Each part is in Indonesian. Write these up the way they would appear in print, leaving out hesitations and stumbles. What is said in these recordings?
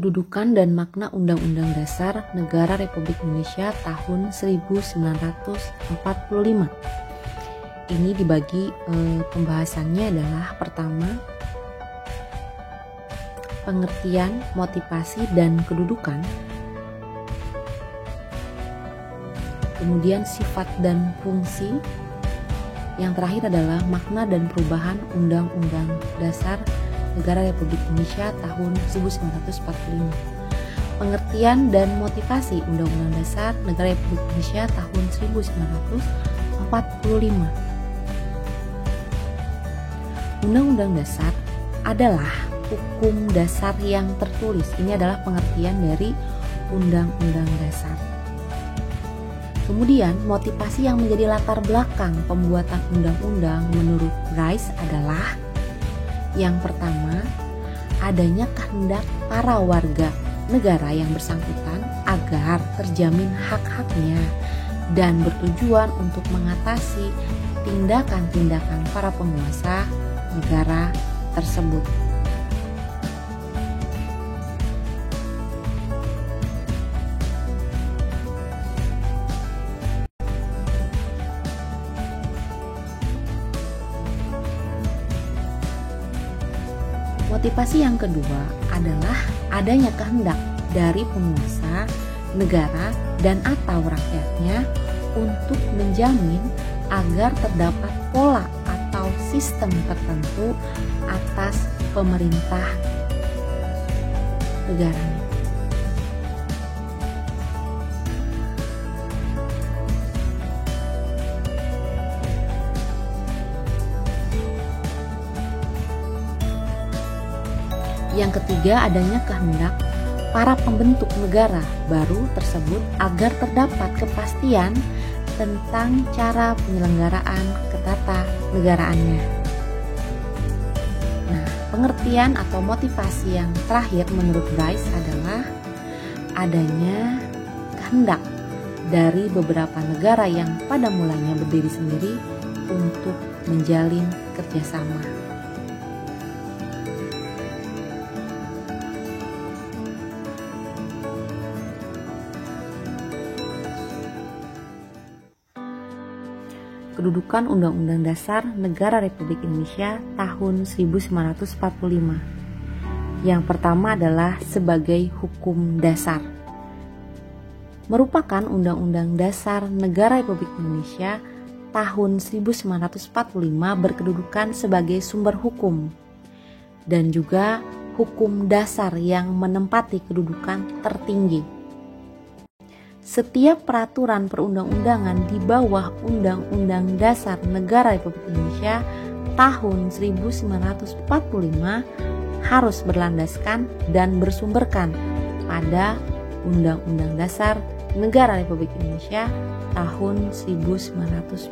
Kedudukan dan makna Undang-Undang Dasar Negara Republik Indonesia tahun 1945. Ini dibagi pembahasannya adalah pertama, pengertian, motivasi, dan kedudukan. Kemudian sifat dan fungsi. Yang terakhir adalah makna dan perubahan Undang-Undang Dasar Negara Republik Indonesia tahun 1945. Pengertian dan motivasi Undang-Undang Dasar Negara Republik Indonesia tahun 1945. Undang-Undang Dasar adalah hukum dasar yang tertulis. Ini adalah pengertian dari Undang-Undang Dasar. Kemudian motivasi yang menjadi latar belakang pembuatan undang-undang menurut Bryce adalah yang pertama, adanya kehendak para warga negara yang bersangkutan agar terjamin hak-haknya dan bertujuan untuk mengatasi tindakan-tindakan para penguasa negara tersebut. Motivasi yang kedua adalah adanya kehendak dari penguasa negara dan atau rakyatnya untuk menjamin agar terdapat pola atau sistem tertentu atas pemerintah negaranya. Yang ketiga, adanya kehendak para pembentuk negara baru tersebut agar terdapat kepastian tentang cara penyelenggaraan ketatanegaraannya. Nah, pengertian atau motivasi yang terakhir menurut Bryce adalah adanya kehendak dari beberapa negara yang pada mulanya berdiri sendiri untuk menjalin kerjasama. Kedudukan Undang-Undang Dasar Negara Republik Indonesia tahun 1945. Yang pertama adalah sebagai hukum dasar. Merupakan Undang-Undang Dasar Negara Republik Indonesia tahun 1945 berkedudukan sebagai sumber hukum dan juga hukum dasar yang menempati kedudukan tertinggi. Setiap peraturan perundang-undangan di bawah Undang-Undang Dasar Negara Republik Indonesia tahun 1945 harus berlandaskan dan bersumberkan pada Undang-Undang Dasar Negara Republik Indonesia tahun 1945.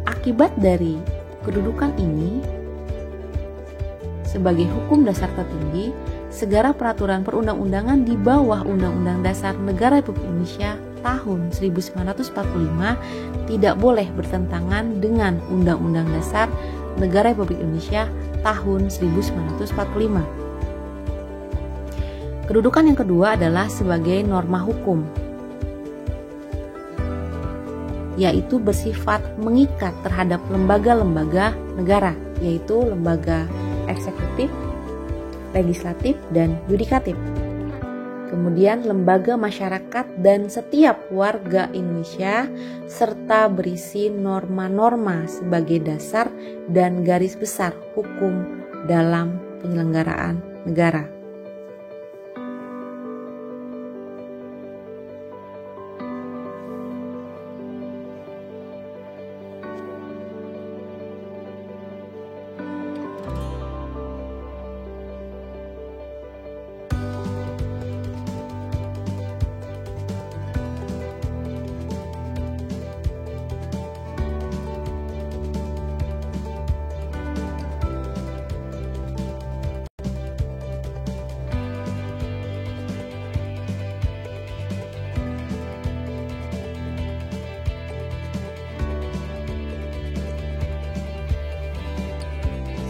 Akibat dari kedudukan ini sebagai hukum dasar tertinggi, segala peraturan perundang-undangan di bawah Undang-Undang Dasar Negara Republik Indonesia tahun 1945 tidak boleh bertentangan dengan Undang-Undang Dasar Negara Republik Indonesia tahun 1945. Kedudukan yang kedua adalah sebagai norma hukum, yaitu bersifat mengikat terhadap lembaga-lembaga negara, yaitu lembaga eksekutif, legislatif, dan yudikatif. Kemudian lembaga masyarakat dan setiap warga Indonesia serta berisi norma-norma sebagai dasar dan garis besar hukum dalam penyelenggaraan negara.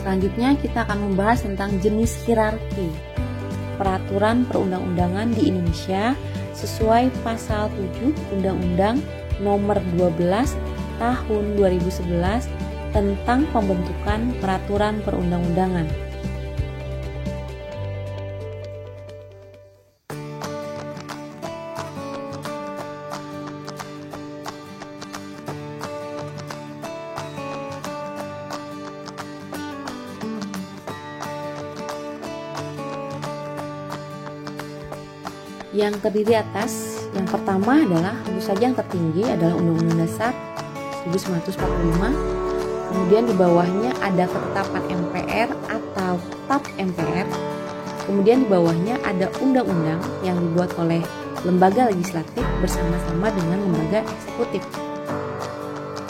Selanjutnya kita akan membahas tentang jenis hierarki peraturan perundang-undangan di Indonesia sesuai pasal 7 Undang-Undang Nomor 12 Tahun 2011 tentang pembentukan peraturan perundang-undangan. Yang terdiri atas, yang pertama adalah tentu saja yang tertinggi adalah Undang-Undang Dasar 1945. Kemudian di bawahnya ada ketetapan MPR atau TAP MPR. Kemudian di bawahnya ada undang-undang yang dibuat oleh lembaga legislatif bersama-sama dengan lembaga eksekutif.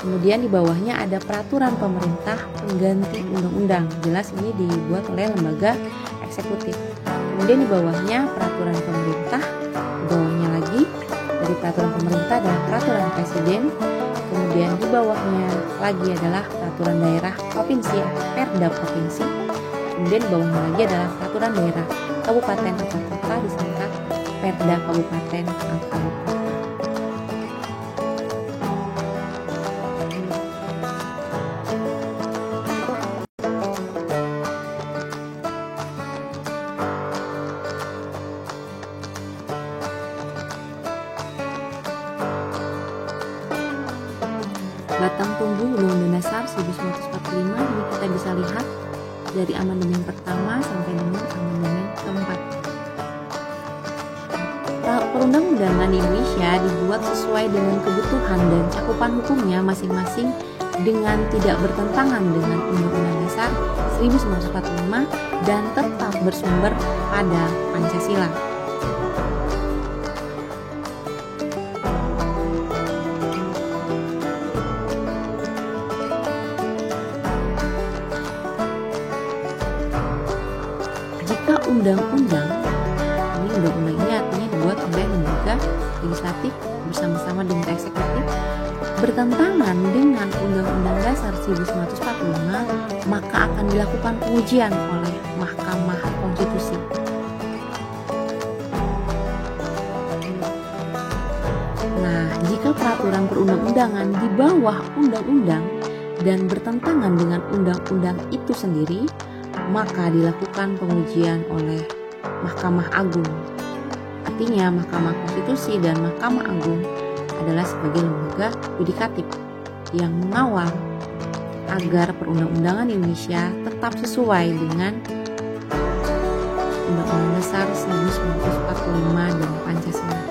Kemudian di bawahnya ada peraturan pemerintah pengganti undang-undang. Jelas ini dibuat oleh lembaga eksekutif. Kemudian di bawahnya peraturan pemerintah, di bawahnya lagi dari peraturan pemerintah adalah peraturan presiden. Kemudian di bawahnya lagi adalah peraturan daerah provinsi atau Perda provinsi. Kemudian di bawahnya lagi adalah peraturan daerah kabupaten atau kota disingkat Perda kabupaten atau kota. Batang tumbuh Undang-Undang Dasar 1945 ini kita bisa lihat dari amandemen pertama sampai dengan amandemen keempat. Perundang-undangan di Indonesia dibuat sesuai dengan kebutuhan dan cakupan hukumnya masing-masing dengan tidak bertentangan dengan Undang-Undang Dasar 1945 dan tetap bersumber pada Pancasila. Jika undang-undang ini artinya dibuat oleh lembaga legislatif bersama-sama dengan eksekutif bertentangan dengan Undang-Undang Dasar 1945, maka akan dilakukan pengujian oleh Mahkamah Konstitusi. Nah, jika peraturan perundang-undangan di bawah undang-undang dan bertentangan dengan undang-undang itu sendiri, maka dilakukan pengujian oleh Mahkamah Agung. Artinya Mahkamah Konstitusi dan Mahkamah Agung adalah sebagai lembaga yudikatif yang mengawal agar perundang-undangan Indonesia tetap sesuai dengan Undang-Undang Dasar 1945 dan Pancasila.